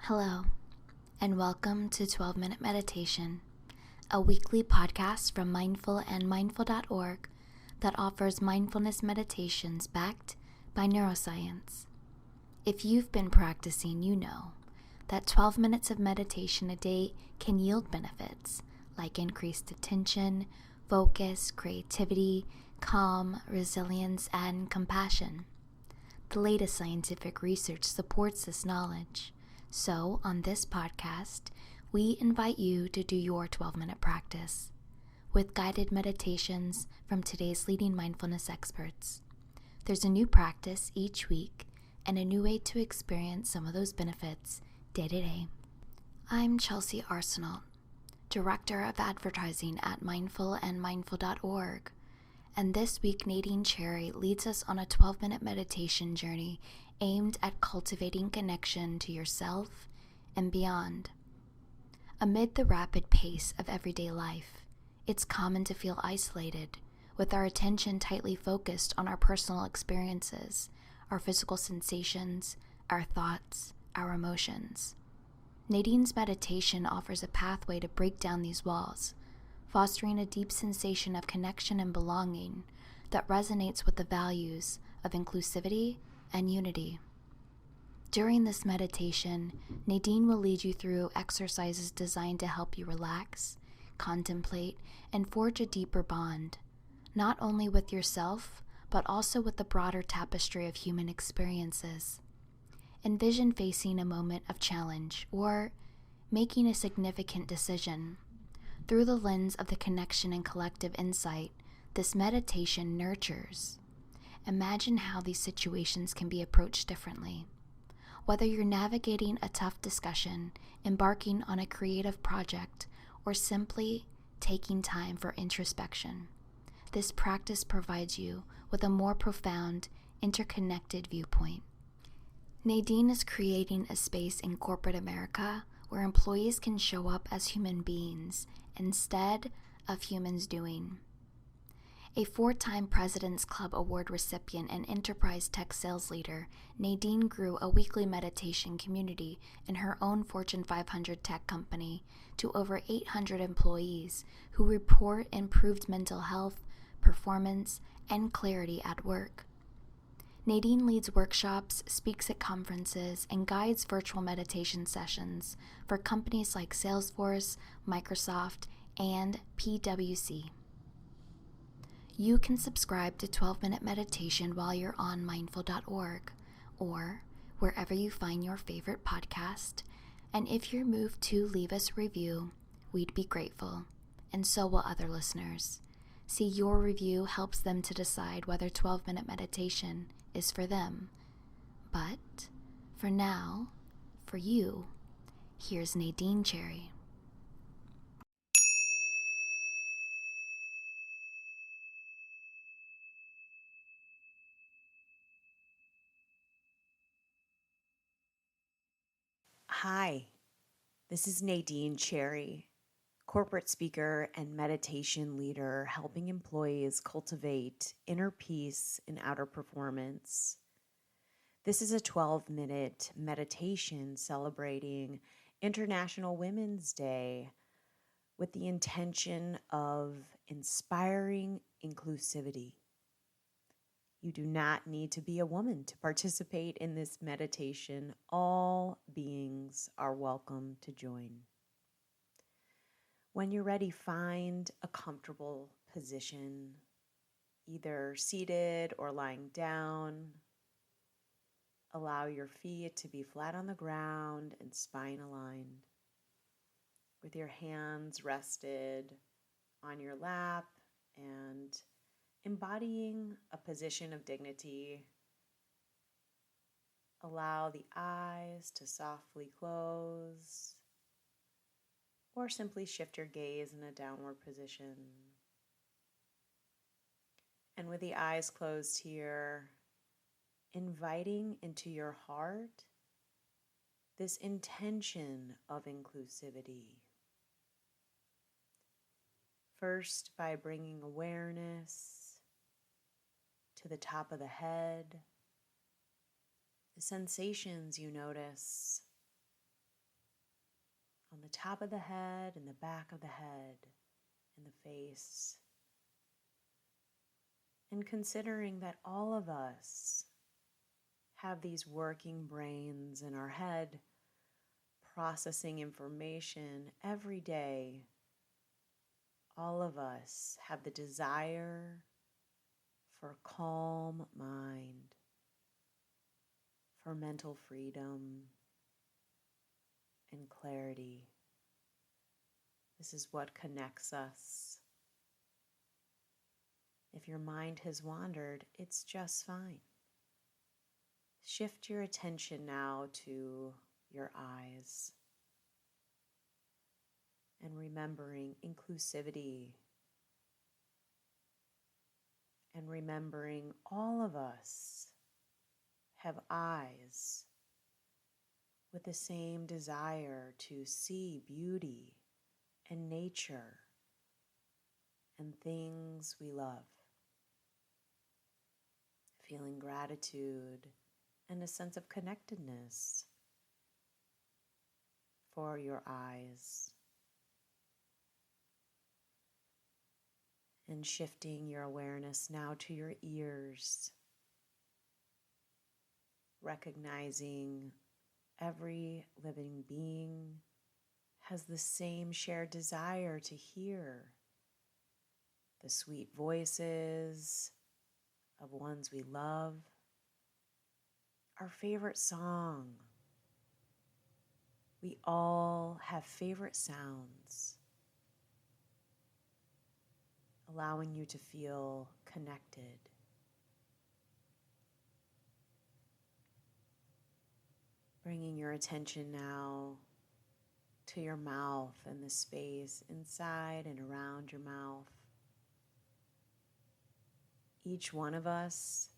Hello, and welcome to 12-Minute Meditation, a weekly podcast from mindful.org that offers mindfulness meditations backed by neuroscience. If you've been practicing, you know that 12 minutes of meditation a day can yield benefits like increased attention, focus, creativity, calm, resilience, and compassion. The latest scientific research supports this knowledge. So, on this podcast, we invite you to do your 12-minute practice with guided meditations from today's leading mindfulness experts. There's a new practice each week and a new way to experience some of those benefits day to day. I'm Chelsea Arsenault, Director of Advertising at mindful.org, and this week Nadene Cherry leads us on a 12-minute meditation journey aimed at cultivating connection to yourself and beyond. Amid the rapid pace of everyday life, it's common to feel isolated, with our attention tightly focused on our personal experiences, our physical sensations, our thoughts, our emotions. Nadine's meditation offers a pathway to break down these walls, fostering a deep sensation of connection and belonging that resonates with the values of inclusivity and unity. During this meditation, Nadene will lead you through exercises designed to help you relax, contemplate, and forge a deeper bond, not only with yourself, but also with the broader tapestry of human experiences. Envision facing a moment of challenge or making a significant decision. Through the lens of the connection and collective insight, this meditation nurtures. Imagine how these situations can be approached differently. Whether you're navigating a tough discussion, embarking on a creative project, or simply taking time for introspection, this practice provides you with a more profound, interconnected viewpoint. Nadene is creating a space in corporate America where employees can show up as human beings instead of humans doing. A 4-time President's Club Award recipient and enterprise tech sales leader, Nadene grew a weekly meditation community in her own Fortune 500 tech company to over 800 employees who report improved mental health, performance, and clarity at work. Nadene leads workshops, speaks at conferences, and guides virtual meditation sessions for companies like Salesforce, Microsoft, and PwC. You can subscribe to 12-Minute Meditation while you're on mindful.org or wherever you find your favorite podcast. And if you're moved to leave us a review, we'd be grateful, and so will other listeners. See, your review helps them to decide whether 12-Minute Meditation is for them. But for now, for you, here's Nadene Cherry. Hi, this is Nadene Cherry, corporate speaker and meditation leader, helping employees cultivate inner peace and outer performance. This is a 12-minute meditation celebrating International Women's Day with the intention of inspiring inclusivity. You do not need to be a woman to participate in this meditation. All beings are welcome to join. When you're ready, find a comfortable position, either seated or lying down. Allow your feet to be flat on the ground and spine aligned, with your hands rested on your lap and embodying a position of dignity. Allow the eyes to softly close, or simply shift your gaze in a downward position. And with the eyes closed here, inviting into your heart this intention of inclusivity. First, by bringing awareness to the top of the head, the sensations you notice the top of the head and the back of the head and the face. And considering that all of us have these working brains in our head, processing information every day, all of us have the desire for calm mind, for mental freedom and clarity. This is what connects us. If your mind has wandered, it's just fine. Shift your attention now to your eyes and remembering inclusivity and remembering all of us have eyes with the same desire to see beauty and nature and things we love. Feeling gratitude and a sense of connectedness for your eyes. And shifting your awareness now to your ears, recognizing every living being has the same shared desire to hear the sweet voices of ones we love, our favorite song. We all have favorite sounds, allowing you to feel connected. Bringing your attention now to your mouth and the space inside and around your mouth. Each one of us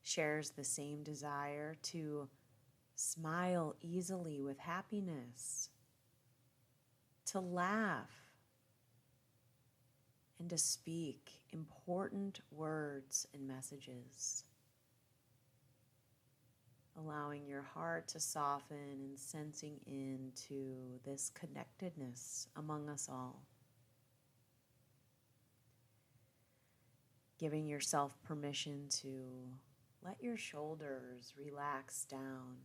shares the same desire to smile easily with happiness, to laugh, and to speak important words and messages, allowing your heart to soften and sensing into this connectedness among us all. Giving yourself permission to let your shoulders relax down.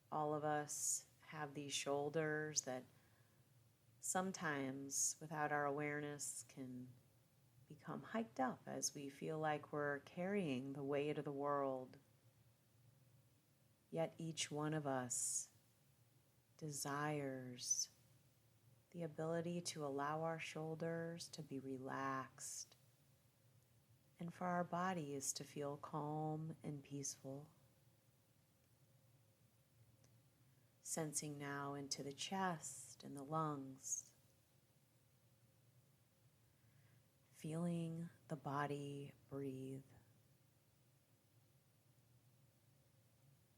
All of us have these shoulders that sometimes, without our awareness, can become hiked up as we feel like we're carrying the weight of the world. Yet each one of us desires the ability to allow our shoulders to be relaxed and for our bodies to feel calm and peaceful. Sensing now into the chest and the lungs, feeling the body breathe.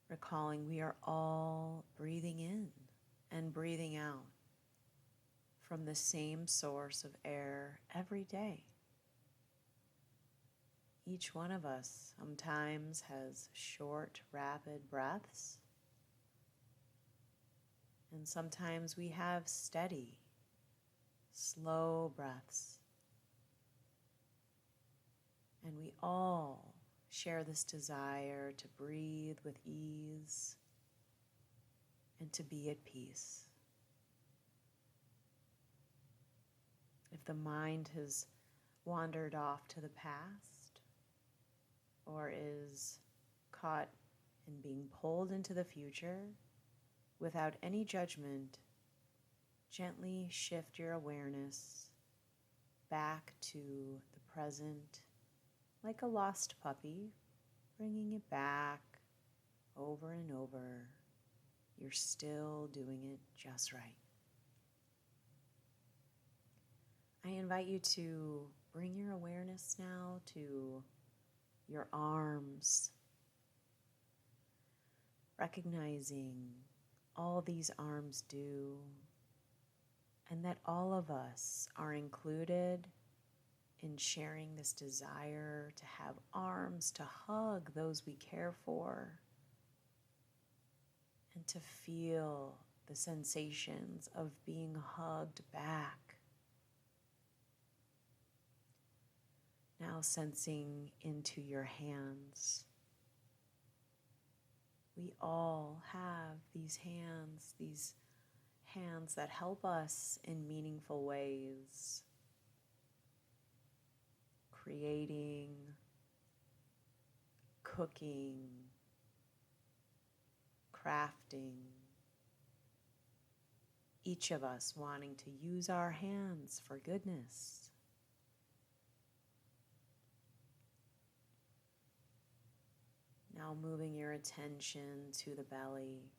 Recalling we are all breathing in and breathing out from the same source of air every day. Each one of us sometimes has short, rapid breaths, and sometimes we have steady, slow breaths. And we all share this desire to breathe with ease and to be at peace. If the mind has wandered off to the past or is caught in being pulled into the future, without any judgment, gently shift your awareness back to the present, like a lost puppy, bringing it back over and over. You're still doing it just right. I invite you to bring your awareness now to your arms, recognizing all these arms do, and that all of us are included in sharing this desire to have arms to hug those we care for and to feel the sensations of being hugged back. Now sensing into your hands. We all have these hands that help us in meaningful ways, creating, cooking, crafting, each of us wanting to use our hands for goodness. Now moving your attention to the belly,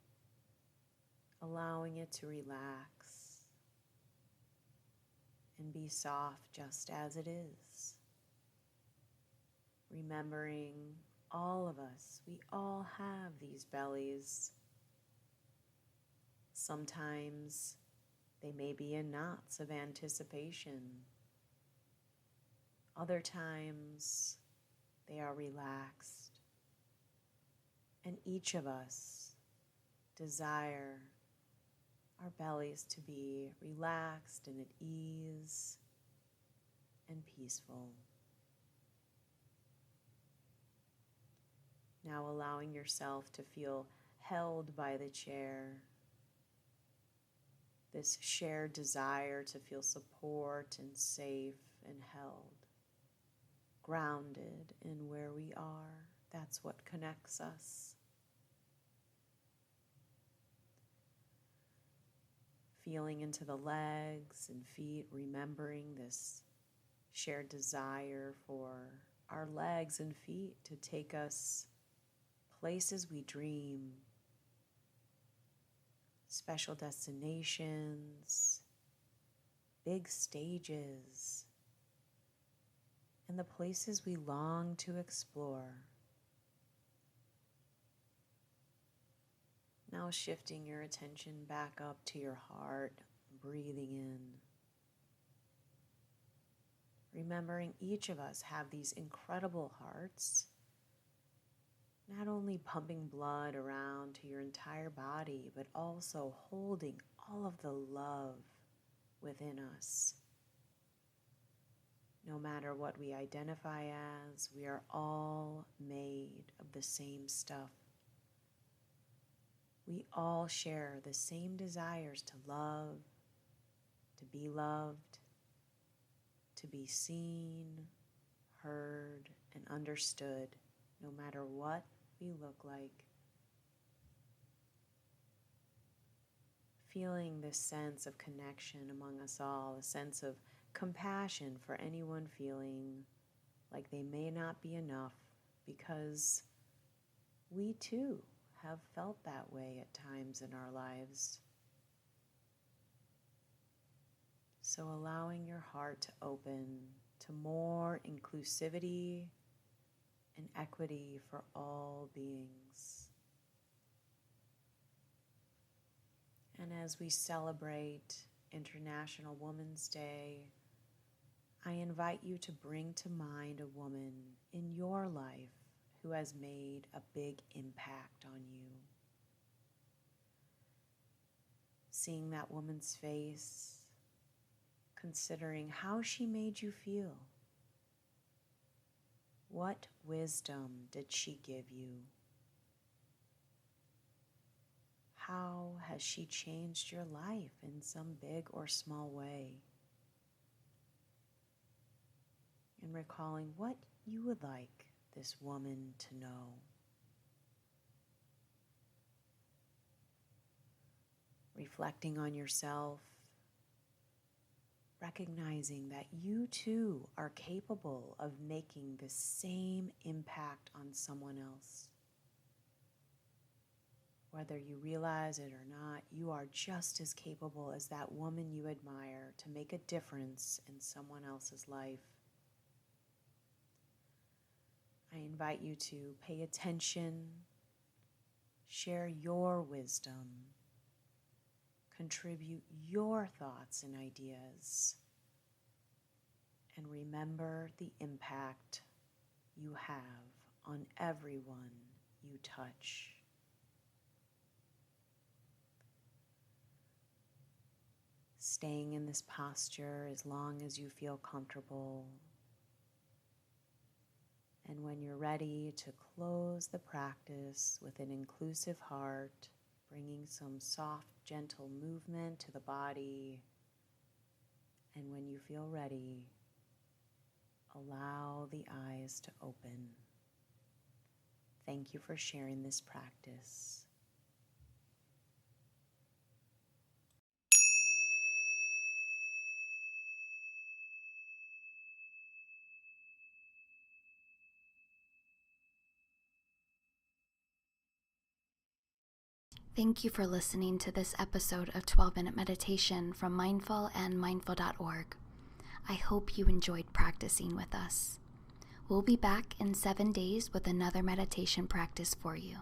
allowing it to relax and be soft just as it is. Remembering all of us, we all have these bellies. Sometimes they may be in knots of anticipation. Other times they are relaxed. And each of us desire our bellies to be relaxed and at ease and peaceful. Now allowing yourself to feel held by the chair. This shared desire to feel support and safe and held. Grounded in where we are. That's what connects us. Feeling into the legs and feet, remembering this shared desire for our legs and feet to take us places we dream, special destinations, big stages, and the places we long to explore. Now shifting your attention back up to your heart, breathing in. Remembering each of us have these incredible hearts, not only pumping blood around to your entire body, but also holding all of the love within us. No matter what we identify as, we are all made of the same stuff. We all share the same desires to love, to be loved, to be seen, heard, and understood, no matter what we look like. Feeling this sense of connection among us all, a sense of compassion for anyone feeling like they may not be enough, because we too have felt that way at times in our lives. So allowing your heart to open to more inclusivity and equity for all beings. And as we celebrate International Women's Day, I invite you to bring to mind a woman in your life who has made a big impact on you. Seeing that woman's face, considering how she made you feel. What wisdom did she give you? How has she changed your life in some big or small way? And recalling what you would like this woman to know. Reflecting on yourself, recognizing that you too are capable of making the same impact on someone else. Whether you realize it or not, you are just as capable as that woman you admire to make a difference in someone else's life. I invite you to pay attention, share your wisdom, contribute your thoughts and ideas, and remember the impact you have on everyone you touch. staying in this posture as long as you feel comfortable. And when you're ready to close the practice with an inclusive heart, bringing some soft, gentle movement to the body. And when you feel ready, allow the eyes to open. Thank you for sharing this practice. Thank you for listening to this episode of 12-Minute Meditation from Mindful and Mindful.org. I hope you enjoyed practicing with us. We'll be back in 7 days with another meditation practice for you.